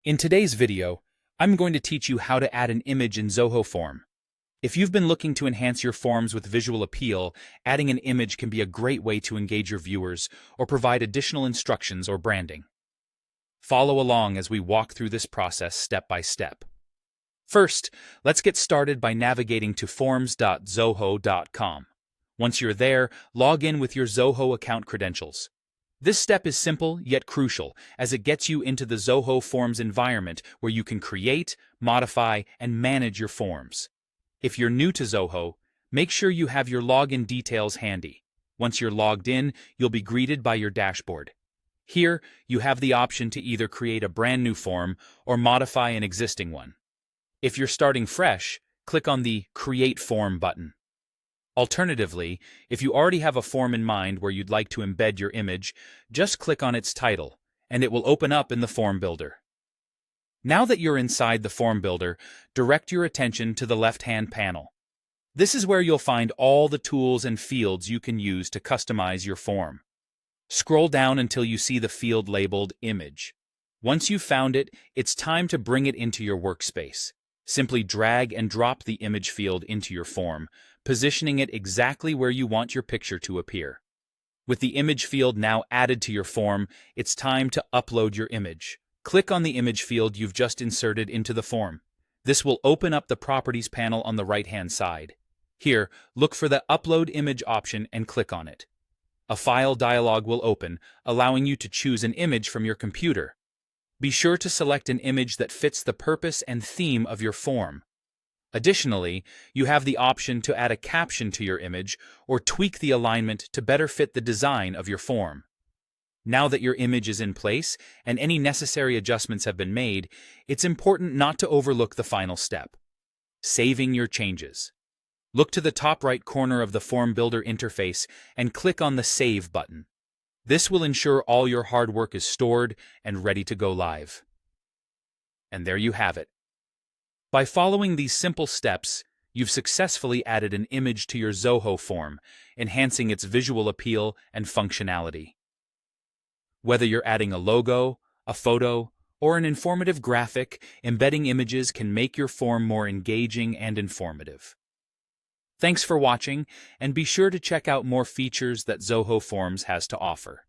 In today's video, I'm going to teach you how to add an image in Zoho Form. If you've been looking to enhance your forms with visual appeal, adding an image can be a great way to engage your viewers or provide additional instructions or branding. Follow along as we walk through this process step by step. First, let's get started by navigating to forms.zoho.com. Once you're there, log in with your Zoho account credentials. This step is simple yet crucial, as it gets you into the Zoho Forms environment where you can create, modify, and manage your forms. If you're new to Zoho, make sure you have your login details handy. Once you're logged in, you'll be greeted by your dashboard. Here, you have the option to either create a brand new form or modify an existing one. If you're starting fresh, click on the Create Form button. Alternatively, if you already have a form in mind where you'd like to embed your image, just click on its title, and it will open up in the Form Builder. Now that you're inside the Form Builder, direct your attention to the left-hand panel. This is where you'll find all the tools and fields you can use to customize your form. Scroll down until you see the field labeled Image. Once you've found it, it's time to bring it into your workspace. Simply drag and drop the image field into your form, positioning it exactly where you want your picture to appear. With the image field now added to your form, it's time to upload your image. Click on the image field you've just inserted into the form. This will open up the Properties panel on the right-hand side. Here, look for the Upload Image option and click on it. A file dialog will open, allowing you to choose an image from your computer. Be sure to select an image that fits the purpose and theme of your form. Additionally, you have the option to add a caption to your image or tweak the alignment to better fit the design of your form. Now that your image is in place and any necessary adjustments have been made, it's important not to overlook the final step: saving your changes. Look to the top right corner of the Form Builder interface and click on the Save button. This will ensure all your hard work is stored and ready to go live. And there you have it. By following these simple steps, you've successfully added an image to your Zoho form, enhancing its visual appeal and functionality. Whether you're adding a logo, a photo, or an informative graphic, embedding images can make your form more engaging and informative. Thanks for watching, and be sure to check out more features that Zoho Forms has to offer.